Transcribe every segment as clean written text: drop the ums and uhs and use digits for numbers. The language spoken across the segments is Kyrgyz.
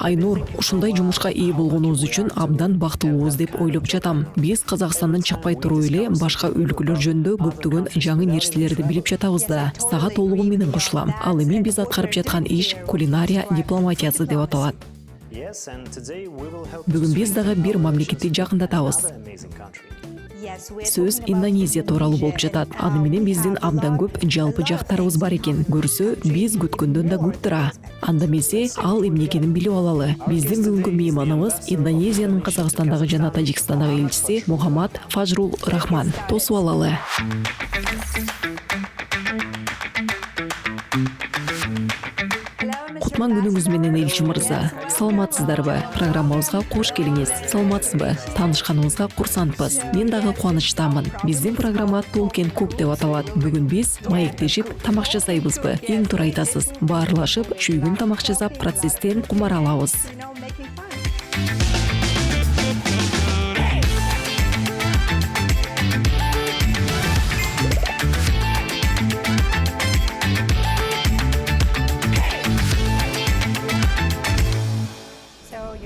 Айнур, ушундай жумушка ээ болгонубуз үчүн абдан бактылуубуз деп ойлоп жатам. Биз Казакстандан чыкпай туруп эле башка өлкөлөр жөнүндө көптөгөн жаңы нерселерди билип жатабыз да. Сага толугу менен кошулам. Ал эми биз аткарып жаткан иш кулинария дипломатиясы деп аталат. Бүгүн биз дагы бир мамлекетти жакындатабыз. Сөз Индонезия тууралуу болуп жатат. Аны менен биздин абдан көп жалпы жактарыбыз бар экен. Көрсө, биз күткөндөн да көп тура. Анда эмесе, ал эмне экенин билип алалы. Биздин бүгүнкү мейманыбыз Индонезиянын Казакстандагы жана Тажикстандагы элчиси Мухаммад Фажрул Рахман. Тосуп алалы. Кутман күнүңүз менен элчи мырза. Саламатсыздарбы? Программабызга кош келиңиз. Саламатсызбы? Таанышканыбызга курсантпыз. Мен дагы кубанычтамын. Биздин программа Talk and Cook деп аталат. Бүгүн биз маектешип тамак жасайбызбы? Эң туура айтасыз. Баарлашып, чүйгүн тамак жасап, процесстен кумар алабыз.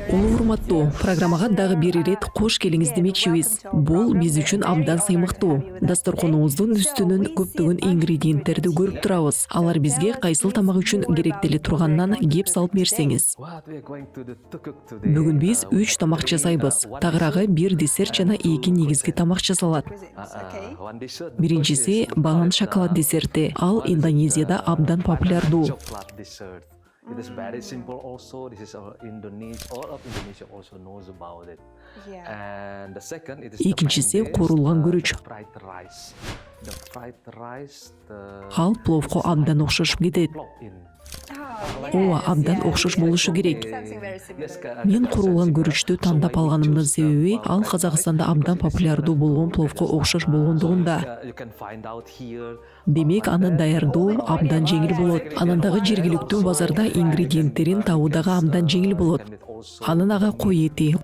Урматтуу, программага дагы бир ирет кош келиңиз демекчибиз. Бул биз үчүн абдан сыймыктуу. Дасторконубуздун үстүнөн көптөгөн ингредиенттерди көрүп турабыз. Алар бизге кайсыл тамак үчүн керектеле турганынан кеп салып берсеңиз. Бүгүн биз 3 тамак жасайбыз. Тагыраагы 1 десерт жана 2 негизги тамак жасалат. Биринчиси банан шоколад десерти. Ал Индонезияда абдан популярдуу. It is very simple also. This is Indonesia, all of Indonesia also knows about it. And the second, it is Экинчиси куурулган күрүч. The fried rice, Ал пловко абдан окшошуп кетет. Ооба, абдан окшош болушу керек. Мен куурулган күрүчтү тандап алганымдын себеби ал Казакстанда абдан популярдуу болгон пловко окшош болгондугунда. Демек, аны даярдоо абдан жеңил болот. Анан дагы жергиликтүү базарда ингредиенттерин табуу дагы абдан жеңил болот. Анын ага кой эти,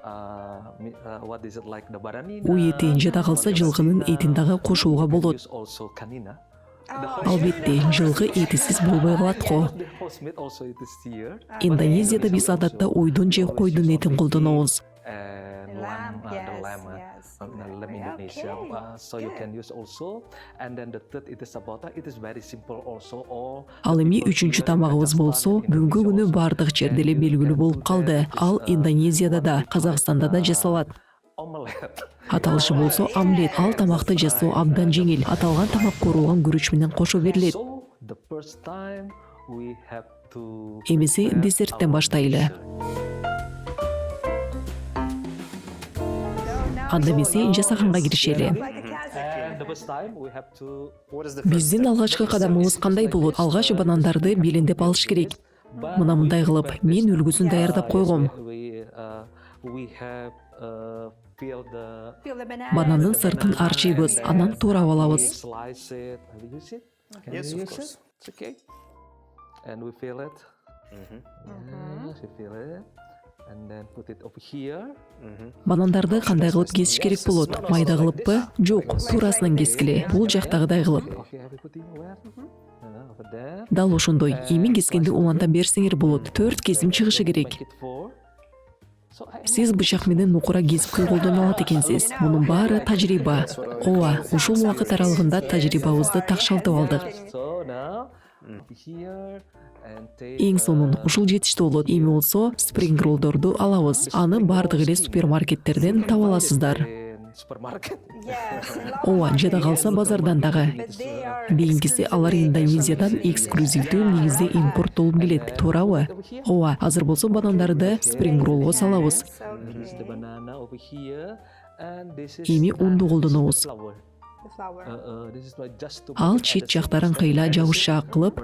уй этин жада калса жылкынын этин дагы кошууга болот. Албетте, жылкы этисиз болбой калат го. Индонезияда биз адатта уйдун же койдун этин колдонобуз. Ал эми үчүнчү тамагыбыз болсо, бүгүнкү күнү бардык жерде эле белгилүү болуп калды. Ал Индонезияда да, Казакстанда да жасалат. Аталышы болсо омлет. Ал тамакты жасоо абдан жеңил. Аталган тамак куурулган күрүч менен кошо берилет. Эмесе десерттен баштайлы. Анда эмесе жасаганга киришели. Биздин алгачкы кадамыбыз кандай болот? Алгач банандарды белендеп алыш керек. Мына мындай кылып, мен үлгүсүн даярдап койгом. Банандын сыртын арчыйбыз, анан туурап алабыз. Банандарды кандай кылып кесиш керек болот? Майда кылыппы? Жок, туурасынан кескиле. Бул жактагыдай кылып. Дал ошондой. Эми кескенди уланта берсеңер болот. 4 кесим чыгышы керек. Сиз бычак менен нукура кесипти колдоно алат экенсиз. Мунун баары тажрыйба. Ооба, ушул убакыт аралыгында тажрыйбабызды такшалтып алдык. Эң сонун ушул жетиштүү болот. Эми болсо спринг роллдорду алабыз. Аны бардык эле супермаркеттерден таба аласыздар. Ооба, жада калса базардан дагы. Кийинкиси алар Индонезиядан эксклюзивдүү негизде импорттолуп келет, туурабы? Ооба, азыр болсо банандарды спринг роллго салабыз. Эми унду колдонобуз. Ал чет жактарын кыйла жабышаак кылып,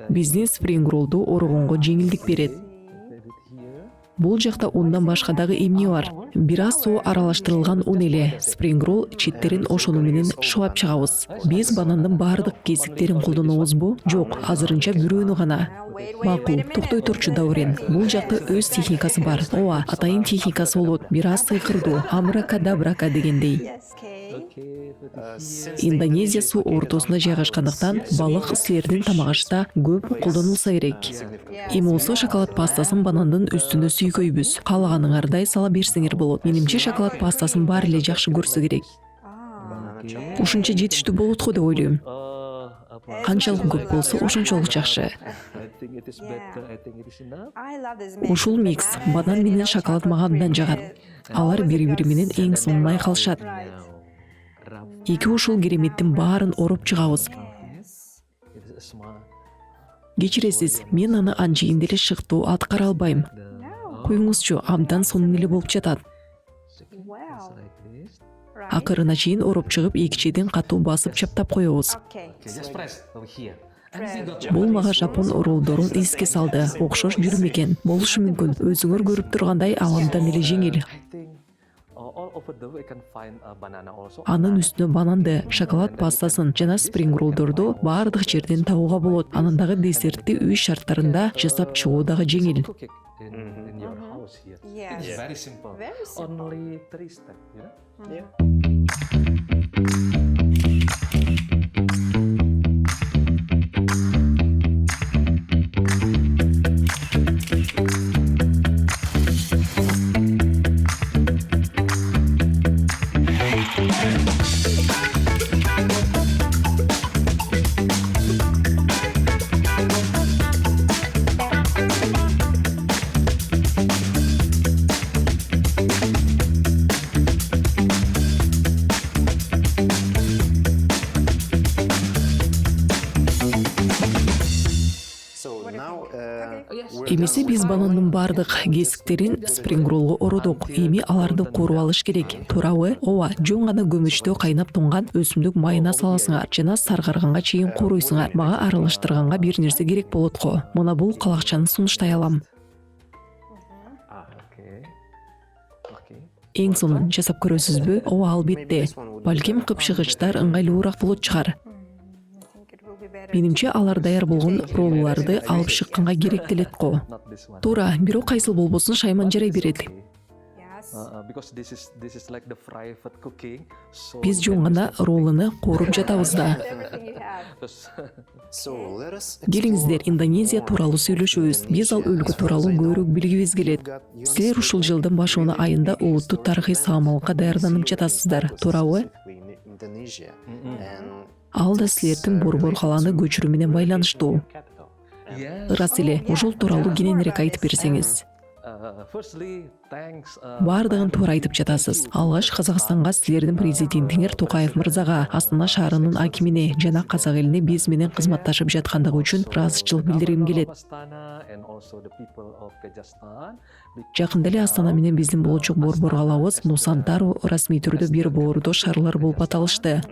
биздин спринг роллду орогонго жеңилдик берет. Бул жакта ундан башка дагы эмне бар? Бир аз суу аралаштырылган ун эле. Спринг ролл четтерин ошону менен шыбап чыгабыз. Биз банандын бардык кесиктерин колдонобузбу? Жок, азырынча бирөөнү гана. Макул, токтой турчу Даурен. Бул жакта өз техникасы бар. Ооба, атайын техникасы болот. Бир аз сыйкырдуу, амрака-дабрака дегендей. Индонезия суу ортосунда жайгашкандыктан балык силердин тамагашта көп колдонулса керек. Эми болсо шоколад пастасын банандын үстүнө сүйкөйбүз. Каалаганыңардай сала берсеңер болот. Менимче шоколад пастасын баары эле жакшы көрсө керек. Ушунча жетиштүү болот го деп ойлойм. Канчалык көп болсо ошончолук жакшы. Ушул микс банан менен шоколад мага абдан жагат. Алар бири-бири менен эң сонун айкалышат. Эки ушул кереметтин баарын ороп чыгабыз. Кечиресиз, мен аны анчейин деле шыктуу аткара албайм. Коюңузчу, абдан сонун эле болуп жатат. Акырына чейин ороп чыгып, эки чейден катуу басып чаптап коебуз. Бул мага жапон роллдорун эске салды. Окшош жүрүм экен. Болушу мүмкүн. Өзүңөр көрүп тургандай абдан эле жеңил. Анын үстүнө бананды, шоколад пастасын жана спринг роллдорду баардык жерден табууга болот. Анын дагы десертти үй шарттарында жасап чыгуу дагы жеңил. Эмесе биз банандын бардык кесиктерин спринг роллго ородук. Эми аларды кууруп алыш керек. Туурабы? Ооба, жөн гана көмүчтө кайнап тонган өсүмдүк майына саласыңар жана саргарганга чейин кууруйсуңар. Мага аралаштырганга бир нерсе керек болот го. Мына бул калакчаны сунуштай алам. Эң сонун жасап көрөсүзбү? Ооба, албетте. Балким кыпчыгычтар ыңгайлуураак болот чыгар. Менимче алар даяр болгон ролларды алып чыкканга керектелет го. Туура, бирок кайсыл болбосун шайман жарай берет. Биз жөн гана роллуну кууруп жатабыз да. Келиңиздер, Индонезия тууралуу сүйлөшөбүз. Биз ал өлкө тууралуу көбүрөөк билгибиз келет. Силер ушул жылдын башына айында улуттуу тарыхый саамалыкка даярданып жатасыздар, туурабы? Ал да силердин борбор калааны көчүрүү менен байланыштуу. Ырас эле, ошол тууралуу кененирээк айтып берсеңиз. Бардыгын туура айтып жатасыз. Алгач Казакстанга силердин президентиңер Токаев мырзага, Астана шаарынын акимине жана казак элине биз менен кызматташып жаткандыгы үчүн ыраазычылык билдиргим келет. Жакында эле Астана менен биздин болочок борбор калабыз Нусантару расмий түрдө бир боордош шаарлар болуп аталышты.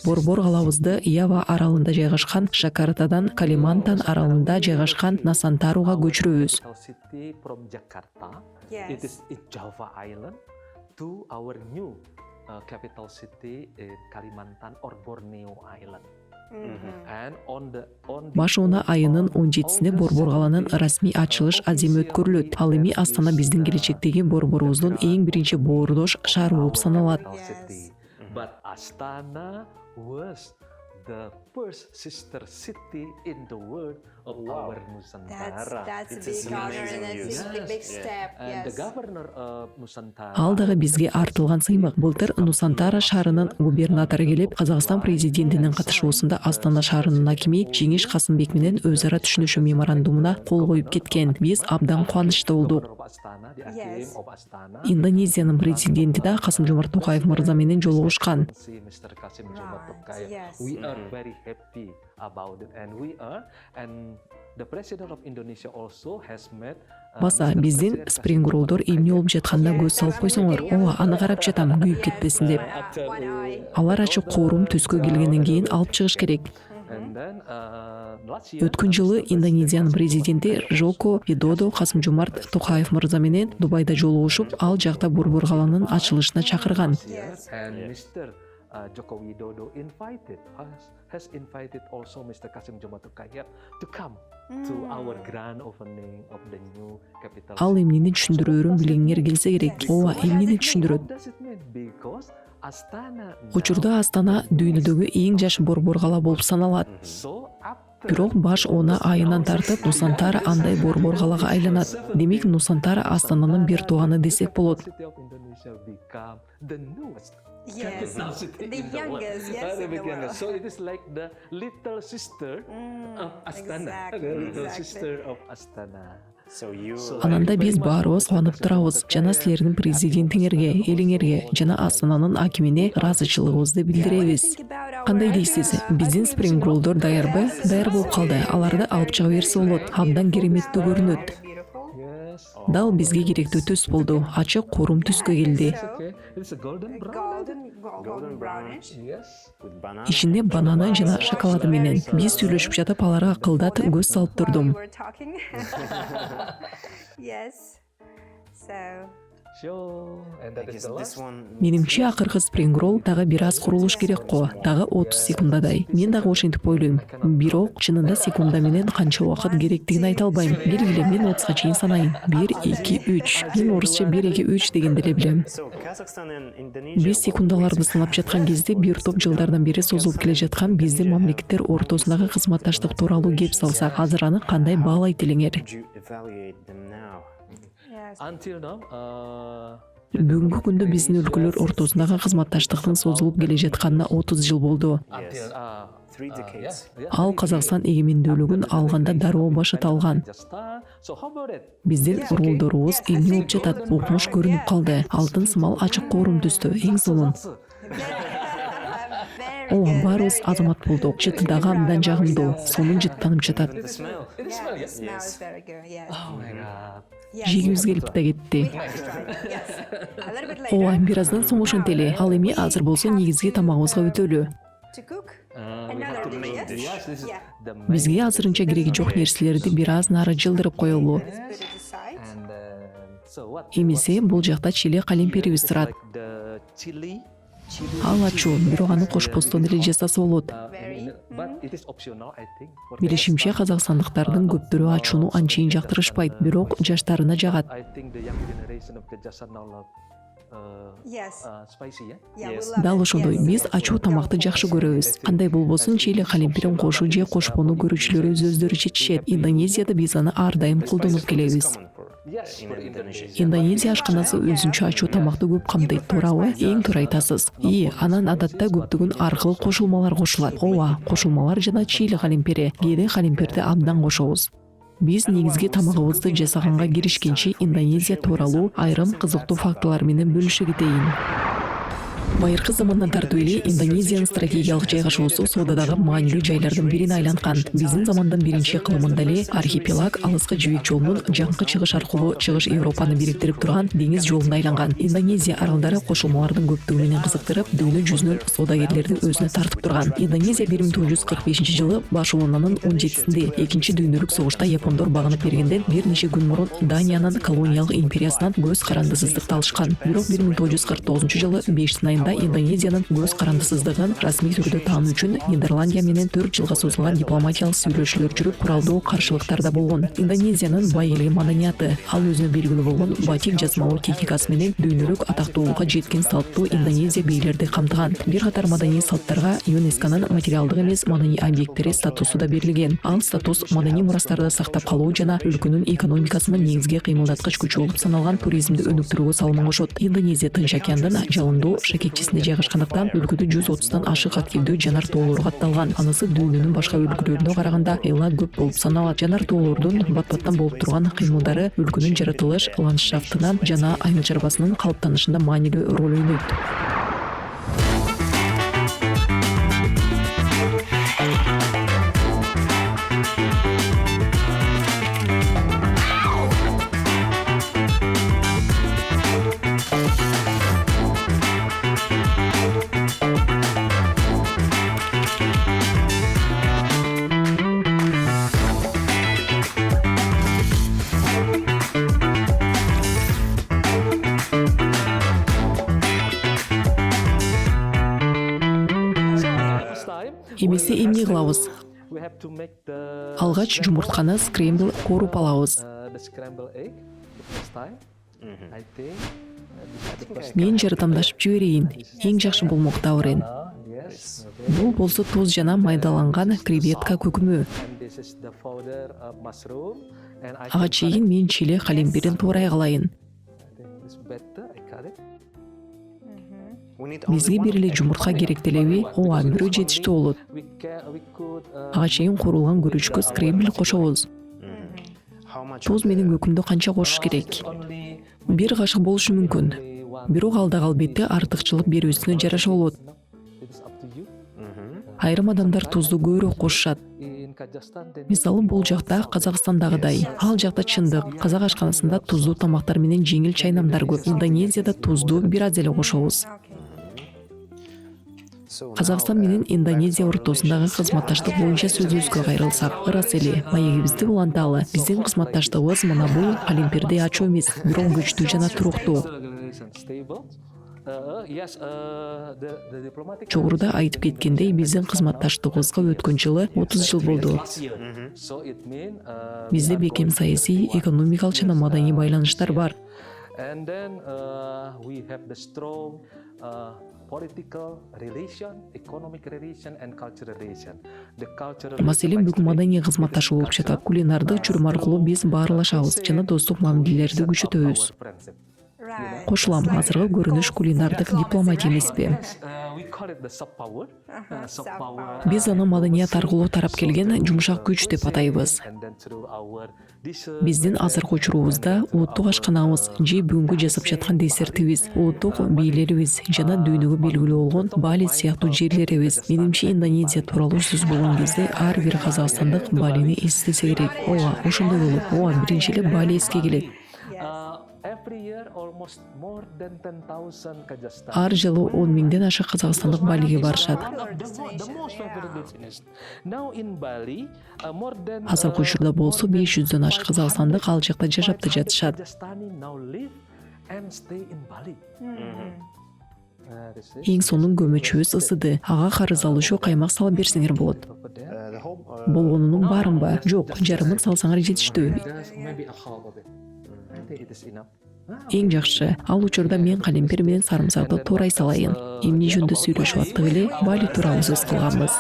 Борбор калабызды Ява аралында жайгашкан Жакартадан Калимантан аралында жайгашкан Нусантаруга көчүрөбүз. Башона айынын 17-сине борбор калаанын расмий ачылыш аземи өткөрүлөт. Ал эми Астана биздин келечектеги борборубуздун эң биринчи боордош шаар болуп саналат. But Astana was the first sister city in the world of our Nusantara. That's a big honor and it's a big step. And the governor of Nusantara. Ал дагы бизге артылган сыймык. Былтыр Нусантара шаарынын губернатору келип, Казакстан президентинин катышуусунда Астана шаарынын акими Жеңиш Касымбек менен өз ара түшүнүшүү меморандумуна кол коюп кеткен. Биз абдан кубанычтуу болдук. Индонезиянын президенти да Касым-Жомарт Токаев мырза менен жолугушкан. We are very happy about it, and we are, and the president of Indonesia also has met. Баса биздин спринг роллдор эмне болуп жатканына көз салып койсоңор, ооба, аны карап жатам, күйүп кетпесин деп. Алар ачык коорум түскө келгенден кийин алып чыгыш керек. Өткөн жылы Индонезиянын президенти Жoko Widodo Касым-Жомарт Токаев мырза менен Дубайда жолугушуп, ал жакта борбор калаанын ачылышына чакырган. Joko Widodo has invited also Mr. Kassim-Jomart Tokayev to come to our grand opening of the new capital. Ал эмнени түшүндүрөөрүн билгиңер келсе керек. Ооба, эмнени түшүндүрөт? What does it mean? Because Astana Учурда Астана дүйнөдөгү эң жаш борбор кала болуп саналат. so after Бирок баш она айынан тартып Нусантара андай борбор калага айланат. Демек Нусантара Астананын бир тууганы десек болот. city of Indonesia become the newest Yes, capital city the in the world. youngest, yes, The in the youngest. world. So it is like the little sister of Astana. exactly, The little exactly. sister of Astana. So you Ананда биз баарыбыз кубанып турабыз. Жана силердин президентиңерге, элиңерге жана Астананын акимине ыраазычылыгыбызды билдиребиз. Кандай дейсиз? Биздин спринг роллдор даярбы? Даяр болуп калды. Аларды алып чыга берсе болот. Абдан кереметтүү көрүнөт. Yes. Дал бизге керектүү түс болду. Ачык курум түскө келди. Okay. It's a golden brown. Golden brownish. Yes. with banana. Ичинде бананы жана шоколады менен. Биз сүйлөшүп жатып аларга кылдат көз салып While we турдум. were talking. Yes. So. Sure. And that I is guess the this last. one. Менимче акыркы спринг ролл дагы бир аз курулуш керек го. Дагы 30 секундадай. Мен дагы ошентип ойлойм. Бирок чынында секунда менен канча убакыт керектигин айта албайм. Белгиле мен 30га чейин санайын. 1 2 3. Мен орусча 1 2 3 дегенди эле билем. So Kazakhstan and Indonesia. Биз секундаларды санап жаткан кезде бир топ жылдардан бери созулуп келе жаткан биздин мамлекеттер ортосундагы кызматташтык тууралуу кеп салсак, азыр аны кандай баалайт элеңер? Would you evaluate them now? Yes. Until now, Бүгүнкү күндө биздин өлкөлөр ортосундагы кызматташтыктын созулуп келе жатканына 30 жыл болду. until 3 decades. Ал Казакстан эгемендүүлүгүн алганда дароо башыт алган. So how about it? Биздин ролдорубуз эмне болуп жатат? Укмуш көрүнүп калды. Алтын сымал ачык куурум түстү. Эң сонун. О, баарыбыз азамат болдук. Жытыдагы абдан жагымдуу. Сонун жыттанып жатат. The smell. Yeah, the smell is very good. Yes. Oh my god. Yes. Жегибиз келип да кетти. We have to try it. Yes. A little bit Ооба, later бираздан соң ошентели. Ал эми азыр болсо негизги тамагыбызга өтөлү. to cook. We Another have to dish, make yes? this. Yes, this is Yeah. the main Бизге азырынча кереги жок нерселерди бир аз нары жылдырып коелу. Put it aside. And so what? Эмесе бул жакта чили калемперибиз турат. Like the chili. Ал ачуу, бирок аны кошпостон эле жасаса болот. But it is optional, I think. for Билишимче, казакстандыктардын көптөрү ачууну анчейин жактырышпайт, бирок жаштарына жагат. I think the young generation of Kazakhstan now love Yes. spicy, yeah? Yeah, we Yes. love Дал it. ошондой, Yes. биз ачуу тамакты жакшы көрөбүз. Кандай болбосун, чили калемперин кошуу же кошпону көрүүчүлөр өз-өздөрү чечишет. Индонезияда биз аны ар дайым колдонуп It's келебиз. common for Yes, in for Indonesia. Индонезия ашканасы өзүнчө ачуу тамакты көп камтыйт, туурабы? Эң туура айтасыз. Анан адатта көптөгөн ар кыл кошулмалар кошулат. Ооба, кошулмалар жана чили калемпери, кээде калемперди абдан кошобуз. Биз негизги тамагыбызды жасаганга киришкенче Индонезия тууралуу айрым кызыктуу фактылар менен бөлүшө кетейин. Байыркы замандан тартып эле Индонезиянын стратегиялык жайгашуусу соодадагы маанилүү жайлардын бирине айланган. Биздин замандан биринчи кылымында эле архипелаг алыскы жибек жолунун жакынкы чыгыш аркылуу чыгыш Европаны бириктирип турган деңиз жолуна айланган. Индонезия аралдары кошулмалардын көптүгү менен кызыктырып, дүйнө жүзүнөн соодагерлерди өзүнө тартып турган. Индонезия 1945-жылы башуулананын 17-синде экинчи дүйнөлүк согушта япондор багынып бергенден бир нече күн мурун Даниянын колониялык империясынан көз карандысыздыкты алышкан. Бирок 1949-жылы 5 айында Индонезиянын көз карандысыздыгын расмий түрдө таануу үчүн Нидерландия менен 4 жылга созулган дипломатиялык сүйлөшүүлөр жүрүп, куралдуу каршылыктар да болгон. Индонезиянын бай эле маданияты, ал өзүнө белгилүү болгон батик жазмалоо техникасы менен дүйнөлүк атактуулукка жеткен салттуу Индонезия бийлерди камтыган. Бир катар маданий салттарга ЮНЕСКОнун материалдык эмес маданий объекттери статусу да берилген. Ал статус маданий мурастарды сактап калуу жана өлкөнүн экономикасынын негизги кыймылдаткыч күчү болуп саналган туризмди өнүктүрүүгө салымын кошот. Индонезия Тынч океандын жалындуу шекекчисинде жайгашкандыктан өлкөдө 130тан ашык активдүү жанар тоолор катталган. Анысы дүйнөнүн башка өлкөлөрүнө караганда эла көп болуп саналат. Жанар тоолордун бат-баттан болуп турган кыймылдары өлкөнүн жаратылыш ландшафтынан жана айыл чарбасынын калыптанышында маанилүү роль ойнойт. Кемесе эмне кылабыз? We have to make the Алгач жумуртканы скрембл кооруп алабыз. the scrambled egg the first time. I think this is the first Мен жардамдашып жиберейин. Эң жакшы болмок дабырын. yes. Бул болсо туз жана майдаланган креветка көкүмү. And this is the powder mushroom and I Ага чейин мен чиле калембирин туурай кылайын. think it's better I cut it. We need Бизге only one бериле egg. жумуртка керектелеби? Ооба, бирөө жетиштүү болот. We could Ага чейин куурулган күрүчкө скрембл кошобуз. How much? Туз менен көкүмдү канча кошуш керек? only Бир кашык болушу мүмкүн. one. Бирок алдагы албетте артыкчылык берүүсүнө жараша болот. It is up to you. Айрым адамдар тузду көбүрөөк кошушат. In Kazakhstan they Мисалы бул жакта Казакстандагыдай. Ал жакта чындык. Казак ашканасында туздуу тамактар менен жеңил чайнамдар көп. Индонезияда тузду бир аз эле кошобуз. So Казакстан менен Индонезия ортосундагы кызматташтык боюнча сөзүбүзгө кайрылсак, ырас эле маегибизди уланталы. Биздин кызматташтыгыбыз мына бул калемпирди ачуу эмес, бирок күчтүү жана туруктуу. stable. Yes, the diplomatic Жогоруда айтып кеткендей, биздин кызматташтыгыбызга өткөн жылы 30 жыл болду. last year. So it mean Бизде бекем саясий, экономикалык жана маданий байланыштар бар. and then we have the strong political relation, economic relation and cultural relation. The cultural Маселен, бүгүн маданий кызматташуу болуп жатат. Кулинардык чурум аркылуу биз баарлашабыз жана достук мамилелерди күчөтөбүз. Right. Кошулам, азыркы көрүнүш кулинардык дипломатия эмеспи? We call it the soft power. Soft soft power. Биз аны маданият аркылуу тарап келген жумшак күч деп атайбыз. And then through our dishes. Биздин азыркы учурубузда улуттук ашканабыз же бүгүнкү жасап жаткан десертибиз, улуттук бийлерибиз жана дүйнөгө белгилүү болгон Бали сыяктуу жерлерибиз. Менимче Индонезия тууралуу сөз болгон кезде ар бир казакстандык Балини эстесе керек. Ооба, ошондой болот. Ооба, биринчи эле Бали эске келет. Every year almost more than 10,000 Kazakhstan. Ар жылы 10 миңден ашык казакстандык Балиге барышат. The most favorite destination. Now in Bali, more than Азыркы учурда болсо 500дөн ашык казакстандык ал жакта жашап да жатышат. Kazakhstani now live and stay in Bali. This is Эң сонун көмөчүбүз ысыды. Ага карыз алышуу каймак салып берсеңер болот. over there. The whole Болгонунун барынбы? Жок, жарымын салсаңар жетиштүү. There's maybe a half of it. I think it is enough. Эң жакшы. Ал учурда мен калемпир менен сарымсакты туурай салайын. Эмне жөнүндө сүйлөшүп аттык эле Бали тууралуу сөз кылганбыз.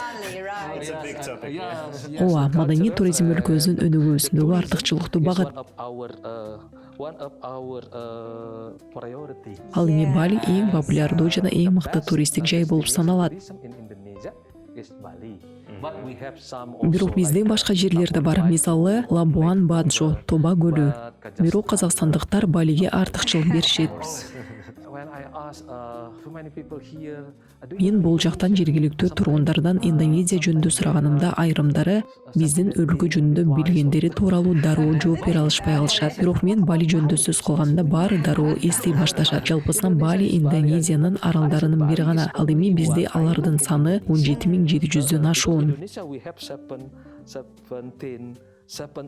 it's a big topic. Ооба, маданий туризм өлкөбүздүн өнүгүүсүндөгү артыкчылыктуу багыт. One of our priority. Ал эми Бали эң популярдуу жана эң мыкты туристтик жай болуп саналат. Tourism in Indonesia is Bali. But we have some Бирок бизде башка жерлер да бар. Мисалы, Лабуан Баджо, Тоба көлү. Бирок казакстандыктар Балиге артыкчылык беришет. When I ask how many people here Мен бул жактан жергиликтүү тургундардан Индонезия жөнүндө сураганымда айрымдары биздин өлкө жөнүндө билгендери тууралуу дароо жооп бере алышпай калышат. Бирок мен Бали жөнүндө сөз кылганда баары дароо эстей башташат. Жалпысынан Бали Индонезиянын аралдарынын бири гана. Ал эми бизде алардын саны 17.700дөн ашуун. Indonesia we have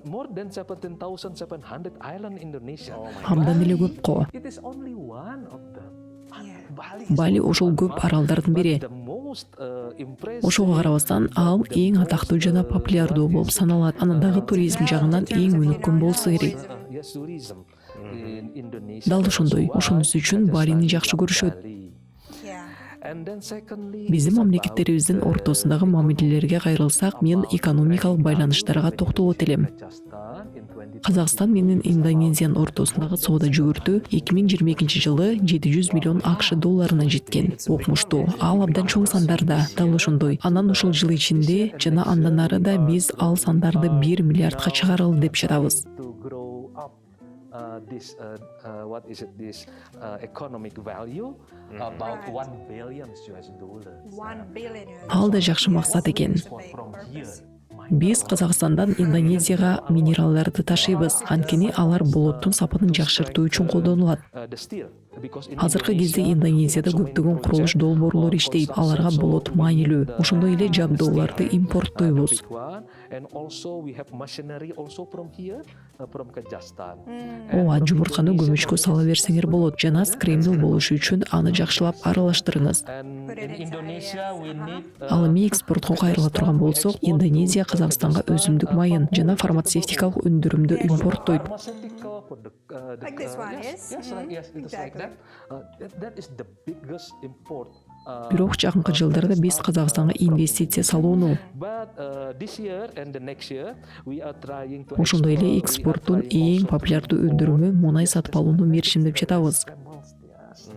more than 17,700 island in Indonesia. Абдан эле көп го. It is only one of them. Bali is Бали ошол көп аралдардын бири. the most impressive. Ошого карабастан ал эң атактуу жана популярдуу болуп саналат. Анан дагы туризм жагынан эң өнүккөн болсо керек. Yes, tourism in Indonesia. Дал ошондой. Ошонус үчүн Балини жакшы көрүшөт. Yeah. And then secondly, Биздин мамлекеттерибиздин ортосундагы мамилелерге кайрылсак, мен экономикалык байланыштарга токтолот элем. Kazakhstan in 20 Казакстан менен Индонезиянын ортосундагы соода жүгүртүү 2022 жылы 700 миллион АКШ долларына жеткен. Окмуштуу, ал абдан чоң сандарда. Дал ошондой. Анан ушул жыл ичинде жана андан ары да биз ал сандарды 1 миллиардка чыгаралы деп жатабыз. to grow up this what is it this economic value about 1 billion US dollars. 1 billion. Ал да жакшы максат экен. From here. Биз Казакстандан Индонезияга минералдарды ташыйбыз. Анткени алар болоттун сапатын жакшыртуу үчүн колдонулат. The steel because in Азыркы кезде Индонезияда көптөгөн курулуш долбоорлор иштейт. Аларга болот маанилүү. Ошондой эле жабдууларды импорттойбуз. and also we have machinery also from here from Kazakhstan. Ооба, жумуртканы көмүчкө сала берсеңер болот жана скрембл болушу үчүн аны жакшылап аралаштырыңыз. And Put it in inside, Indonesia, yes, we need Ал эми экспортко кайрыла турган болсок, Индонезия Казакстанга өсүмдүк майын жана фармацевтикалык өндүрүмдү импорттойт. pharmaceutical for the Like this one, yes, yes? yes, it is like Exactly. that. That is the biggest import. Бирок жакынкы жылдарда биз Казакстанга инвестиция салууну, But this year and the next year, we are trying to ошондой эле explore, we are экспорттун trying эң also популярдуу to, өндүрүмү мунай сатып алууну мерчимдеп жатабыз. scrambles, yes.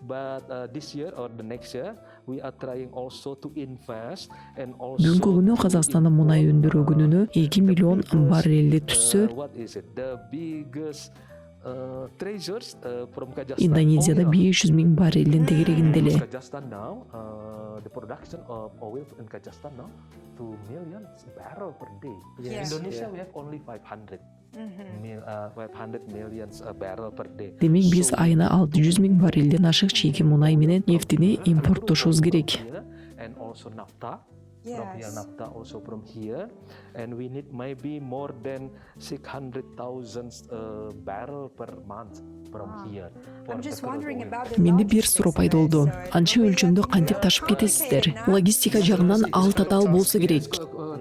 But this year or the next year, we are trying also to invest and also Бүгүнкү күнү to Казакстанда мунай import, өндүрүү күнүнө 2 миллион баррелди түшсө, what is it? The biggest treasures from Kazakhstan. Индонезияда Oil. 500 миң баррелдин тегерегинде эле. Kazakhstan now, the production of oil in Kazakhstan now 2 million barrel per day. Yes. Indonesia we have only 500 million barrel per day. Демек биз So, айына 600 миң баррелден ашык чийки мунай менен нефтини импорттошубуз керек. and also naphtha from here, Yes. naphtha also from here, and we need maybe more than 600,000 barrel per month from here. for I'm the just crude wondering oil. about the Менде бир logistics суроо of пайда it, болду. so it Анча will be өлчөмдү like, кантип ташып кетесиздер? okay, now- Логистика жагынан ал татаал болсо керек.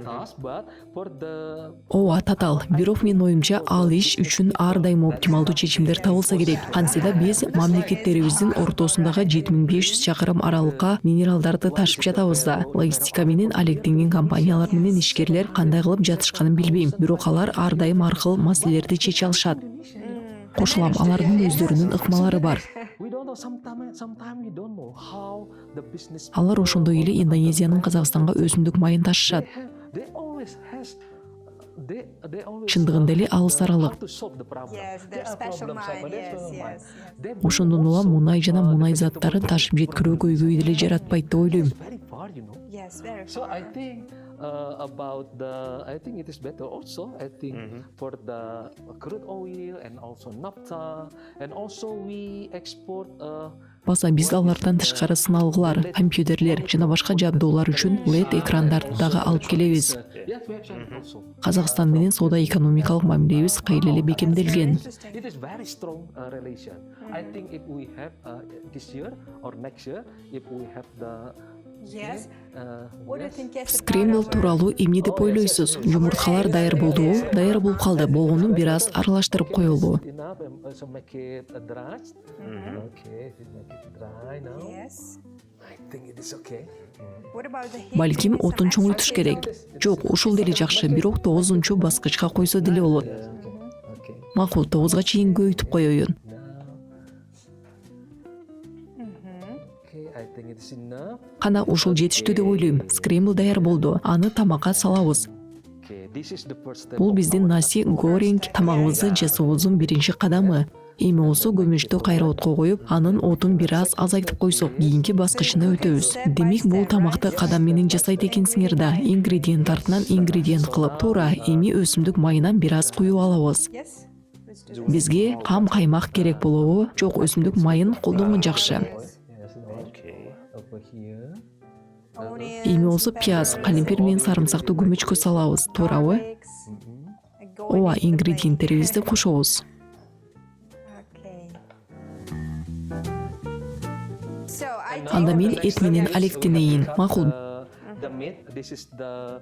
Task, but for the Ооба, татаал. Бирок менин оюмча ал иш үчүн ар дайым оптималдуу чечимдер табылса керек. Кантсе биз мамлекеттерибиздин ортосундагы 7500 чакырым аралыкка минералдарды ташып жатабыз да. Логистика менен алектенген компаниялар менен ишкерлер кандай кылып жатышканын билбейм. Бирок алар ар дайым аркылуу маселелерди чече алышат. Кошулам, алардын өздөрүнүн ыкмалары бар. we don't know sometimes we don't know how the business Алар ошондой эле Индонезиянын Казакстанга өсүмдүк майын ташышат. they always has they always Чындыгында эле алыс аралык. how to solve the problem. Yes, There their are special problems, mind, but there's yes, special mind. yes, yes. They Ошондон улам also, мунай жана мунай the заттарын difficult ташып жеткирүү problem. көйгөй деле жаратпайт деп ойлойм. It's very far, you know. Yes, very So far. I think I think it is better also. I think for the crude oil and also naphtha, and also we export. Баса биз алардан тышкары сыналгылар, компьютерлер жана башка жабдуулар үчүн LED экрандарды дагы алып келебиз. Yes, we have some also. Казакстан менен соода экономикалык мамилебиз кыйла эле бекемделген. Interesting. It is very strong relation. I think if we have this year or next year, if we have the Yes. What do you yes. think yes about Скрембл our- тууралуу эмне деп ойлойсуз? Жумурткалар даяр болдубу? Даяр болуп калды. Болгонун бир аз аралаштырып коелу. Enough and also make it dry. Okay, make it dry now. Yes. I think it is okay. What about the heat? Балким Maybe some отун extra чоңойтуш heat керек. on this? Жок, ушул деле жакшы, бирок 9-чу баскычка койсо деле болот. Okay. Макул, 9га чейин көбөйтүп коеюн. Now. Okay, I think it is enough. Кана ушул жетиштүү деп ойлойм. Скрембл даяр болду. Аны тамакка салабыз. Okay, this is the first step. Бул of биздин our наси горинг тамагыбызды жасообуздун биринчи кадамы. Эми болсо көмүчтү кайра отко коюп, анын отун бир аз азайтып койсок, кийинки баскычына өтөбүз. Демек бул тамакты кадам менен жасайт экенсиңер да. Ингредиент артынан ингредиент кылып туура эми өсүмдүк майынан бир аз куюп алабыз. Yes. Let's do this. Бизге кам каймак керек болобу? Жок, өсүмдүк майын колдонгон жакшы. Yes, Okay. over here. Onions, Эми болсо пияз, peppers, калемпир менен сарымсакты көмүчкө салабыз. Туурабы? garlics, and go Ооба, into the ингредиенттерибизди plate. кошобуз. Okay. So I take Анда the мен meat. эт менен алектенейин. Макул. The meat. This is the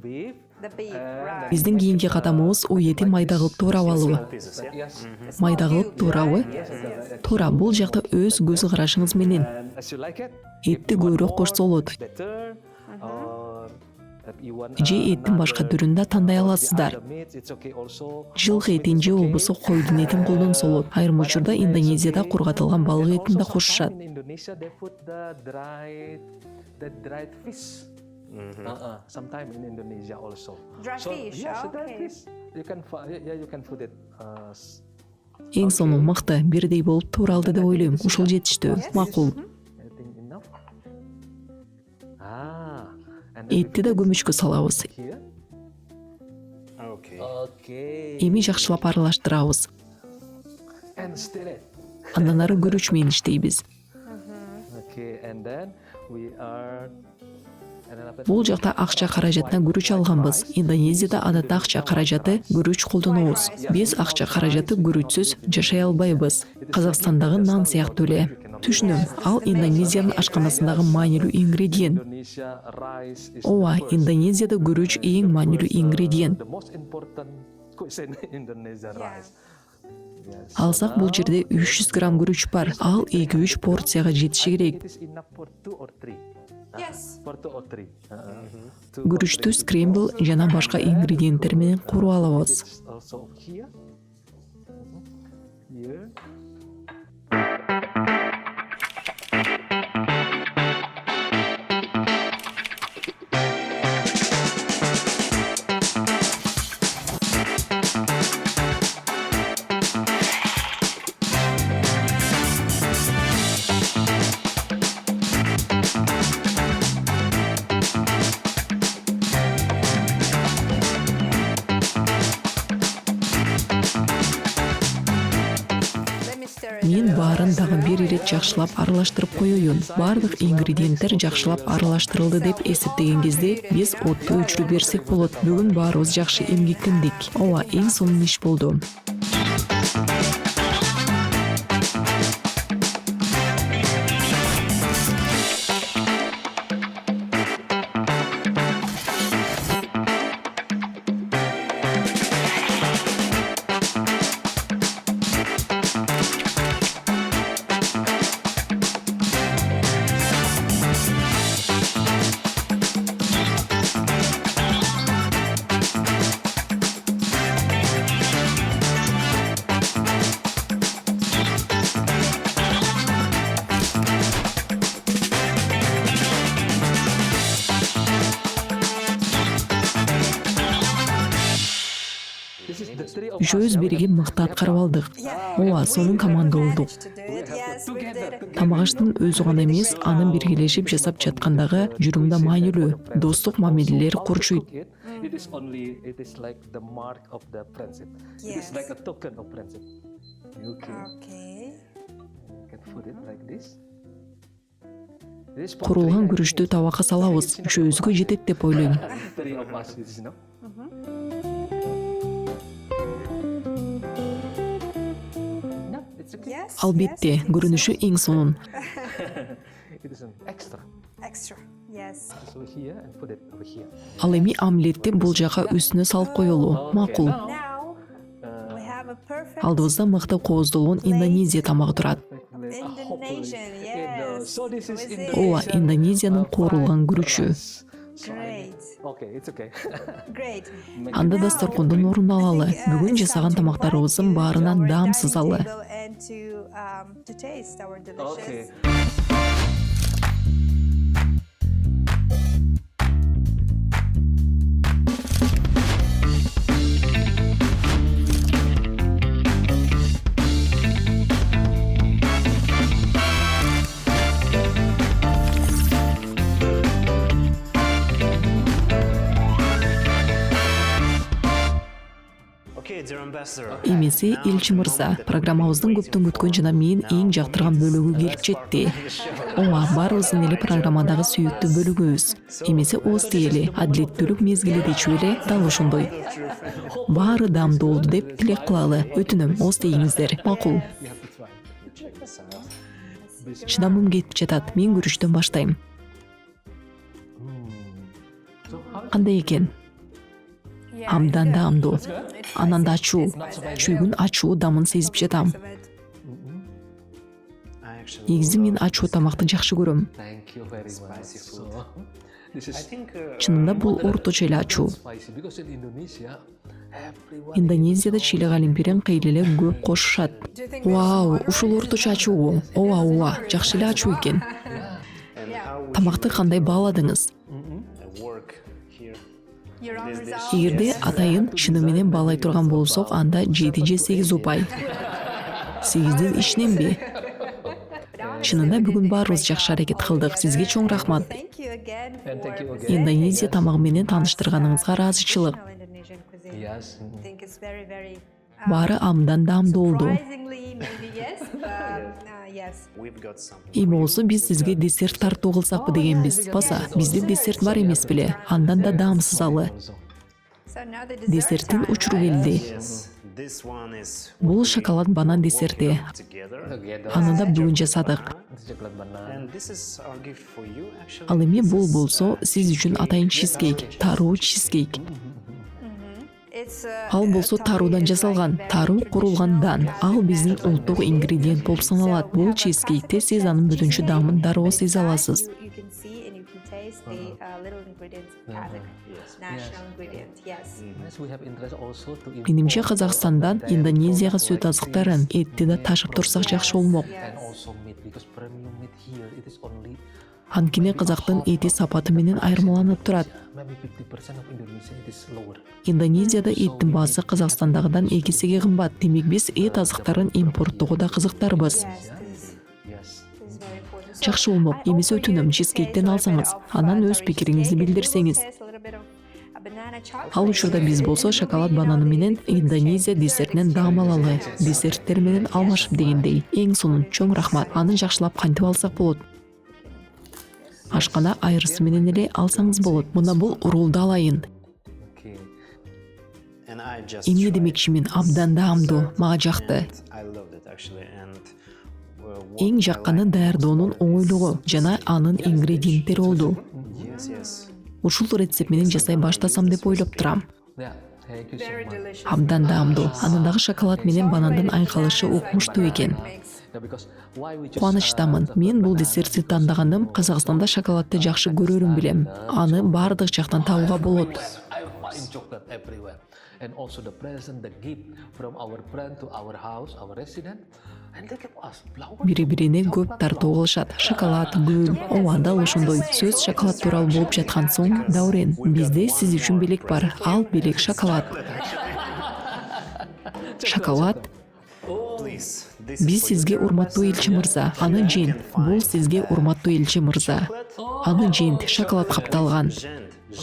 beef. The beef, And right. Биздин кийинки кадамыбыз ой эти майда кылып туурап алуу. Small pieces, yeah? Yes. Майда кылып туурабы? Туура, бул жакта өз көз карашыңыз менен. And as you like it. Этти көбүрөөк кошсо болот. Better. Or if you want. Же эттин башка түрүн да тандай аласыздар. The meat, it's okay also. Жылкы этин же болбосо койдун этин колдонсо болот. Айрым учурда Индонезияда кургатылган балык этин да кошушат. In Indonesia they put the dried fish. Sometimes in Indonesia also. Dry fish, Yes, the dried okay. fish. You can put it. Эң сонун мыкты, бирдей болуп тууралды деп ойлойм. Ушул жетиштүү. Макул. I think enough. And Этти да көмүчкө салабыз. here. Okay. Okay. Эми жакшылап аралаштырабыз. And stir it. Андан ары күрүч менен иштейбиз. Okay, and then we are Бул жакта акча каражатына күрүч алганбыз. Индонезияда адатта акча каражаты күрүч колдонобуз. Биз акча каражаты күрүчсүз жашай албайбыз. Казакстандагы нан сыяктуу эле. Түшүнөм, ал Индонезиянын ашканасындагы маанилүү ингредиент. Indonesia rice is Ооба, the first. Индонезияда күрүч эң маанилүү ингредиент. The most important cuisine in Indonesia rice. Yes. Алсак бул жерде 300 грамм күрүч бар. Ал 2-3 порцияга жетиши керек. It is enough for 2 or 3. Yes. For 2 or 3. Күрүчтү скрембл жана башка ингредиенттер менен куруп алабыз. It's also here. Here. Let me stir it. Мен баарын дагы бир ирет жакшылап аралаштырып коеюн. Бардык ингредиенттер жакшылап аралаштырылды деп эсептеген кезде биз отту өчүрүп берсек болот. Бүгүн баарыбыз жакшы эмгектендик. Ооба, эң сонун иш болду. This is the three of Жөөз бириги мыкты аткарып алдык. Ооба, сонун команда болдук. To do it. Yes, we did it. Тамак аштын өзү гана эмес, анын биргелешип жасап жаткандагы жүрүм да маанилүү. Достук мамилелер курчуйт. It is only, it is like the mark of the friendship. It is Yes. like a token of friendship. Okay. Okay. You can put it like this. This is Курулган poultry. күрүчтү табакка салабыз. Жөөзгө жетет деп ойлойм. Three of us, this is, no? No, it's okay. Yes. Албетте, yes, I think көрүнүшү эң сонун. It is an extra. so. Extra. Yes. So here and put it over here. Ал эми омлетти бул жака үстүнө салып коелу. Макул. Now we have a perfect Алдыбызда мыкты кооздолгон Индонезия тамагы турат. Indonesian. Yes. So this is Cuisine. Ооба, Индонезиянын куурулган күрүчү. Great. Okay, it's okay. Great. Анда дасторкондон орун алалы. Бүгүн жасаган тамактарыбыздын баарынан даамсыз-алы. And to taste our delicious. Okay. Okay, dear ambassador. Эмеси Элчи мырза, программабыздын көптөн күткөн жана мен эң жактырган бөлүгү келип жетти. Ооба, баарыбыздын эле программадагы сүйүктүү бөлүгүбүз. Эмеси ооз тиели, адилеттүүлүк мезгили дечү эле дал ошондой. Баары даамдуу болду деп тилек кылалы. Өтүнөм, ооз тийиңиздер. Макул. You have to try. Check this out. Чыдамым кетип жатат. Мен күрүчтөн баштайм. So how Кандай экен? Yeah, Абдан it's good. даамдуу. It's Анан да spicy. ачуу. Чүйгүн ачуу дамын сезип жатам. Of it. I actually Негизи мен ачуу тамакты жакшы көрөм. Thank you very much. Spicy food. So, this I is think Чынында бул орточо эле ачуу. spicy because in Indonesia, everyone Индонезияда чили калимпирин кыйла эле көп кошушат. Do you think Вау, ушул орточо ачуубу? Ооба, жакшы эле ачуу экен. and how would Тамакты кандай бааладыңыз? you work here? your own This dish. results? Эгерде атайын чыны менен баалай турган болсок, анда 7 же 8 упай. 8дин ичиненби? Чынында бүгүн баарыбыз жакшы аракет кылдык. Сизге чоң рахмат. Thank you again And thank you for again. Индонезия тамагы менен тааныштырганыңызга ыраазычылык. Indonesian cuisine. Yes. I think it's very, very Баары абдан даамдуу болду. surprisingly maybe yes, but yeah, Yes. we've got some. Эми болсо биз сизге десерт тартуу кылсакпы дегенбиз. Баса, бизде десерт бар эмес беле? Андан да даамсыз алы. So now the dessert Десерттин time, учуру right? келди. Yes, this one is Бул шоколад банан десерти. together. Аны да бүгүн жасадык. Coklat banana. And this is our gift for you actually. Ал эми This бул is, болсо сиз үчүн атайын чизкейк, таруу чизкейк. It's Ал болсо таруудан жасалган. Таруу курулгандан. Ал биздин улуттук ингредиент болуп саналат. Бул чизкейкте сиз анын бүтүнчү даамын дароо сезе аласыз. you can see and you can taste the little ingredients added. National ingredient. Yes. Yes, we have interest also to Менимче import Казакстандан dairy Индонезияга products сүт like азыктарын, этти да ташып турсак жакшы болмок. and also meat because premium meat here it is only Анткени Казактын эти сапаты менен айырмаланып турат. maybe 50% of Indonesia it is lower. Индонезияда эттин баасы Казакстандагыдан 2 эсеге кымбат. Демек биз эт азыктарын импорттоого да кызыктарбыз. Yes. This Yes. is very important. Жакшы болмок. Эмес өтүнөм чизкейктен алсаңыз, анан өз пикириңизди билдирсеңиз. Ал учурда биз болсо шоколад бананы менен Индонезия десертинен даам алалы. Десерттер менен алмашып дегендей. Эң сонун чоң рахмат. Аны жакшылап кантип алсак болот? Ашкана айрысы менен эле алсаңыз болот. Мына бул рулду алайын. Okay. and I just Эмне tried. демекчимин, абдан даамдуу, мага жакты. And I loved it actually. And what Эң I жакканы liked даярдоонун most about оңойлугу жана анын ингредиенттери болду. Yes, yes. Ушул рецепт менен жасай баштасам деп ойлоп турам. Yeah, thank you so Very much. delicious. Абдан даамдуу. Анындагы шоколад менен банандын айкалышы укмуштуу экен. Yeah, because why we choose, Кубанычтамын. Мен бул десертти тандаганым Казакстанда шоколадты жакшы көрөрүм билем. Аны бардык жактан табууга болот. I find chocolate everywhere. And also the present, the gift from our friend to our house, our resident. And look at us, flower. Бири-бирине көп тартуу кылышат. Шоколад, гүл, ооба дал ошондой. Сөз шоколад тууралуу болуп жаткан соң, Даурен, бизде сиз үчүн белек бар. Ал белек шоколад. Шоколад. Please, this is Биз for сизге you. урматтуу элчи мырза. Аны жент. Бул сизге урматтуу элчи мырза. Аны жент, шоколад капталган.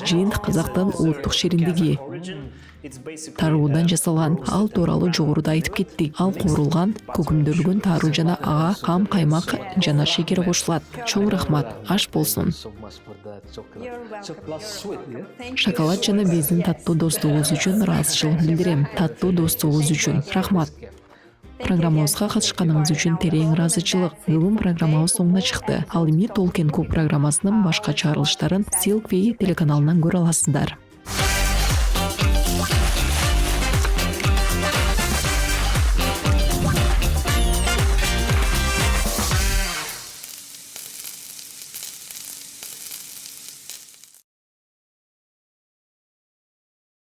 Жент Казактын улуттук шириндиги. Origin, it's basically Таруудан жасалган. Ал тууралуу жогоруда айтып кеттик. Ал куурулган, көкүмдөлгөн таруу жана ага кам, каймак жана шекер кошулат. Чоң рахмат. Аш болсун. So much for that chocolate. You're welcome. Chocolate sweet, yeah? Thank you. Шоколад жана биздин таттуу достугубуз үчүн ыраазычылык билдирем. Таттуу достугубуз үчүн рахмат. Программабызга катышканыңыз үчүн терең ыраазычылык. Бүгүн программабыз соңуна чыкты. Ал эми Talk and Cook программасынын башка чыгарылыштарын Silk Way телеканалынан көрө аласыздар.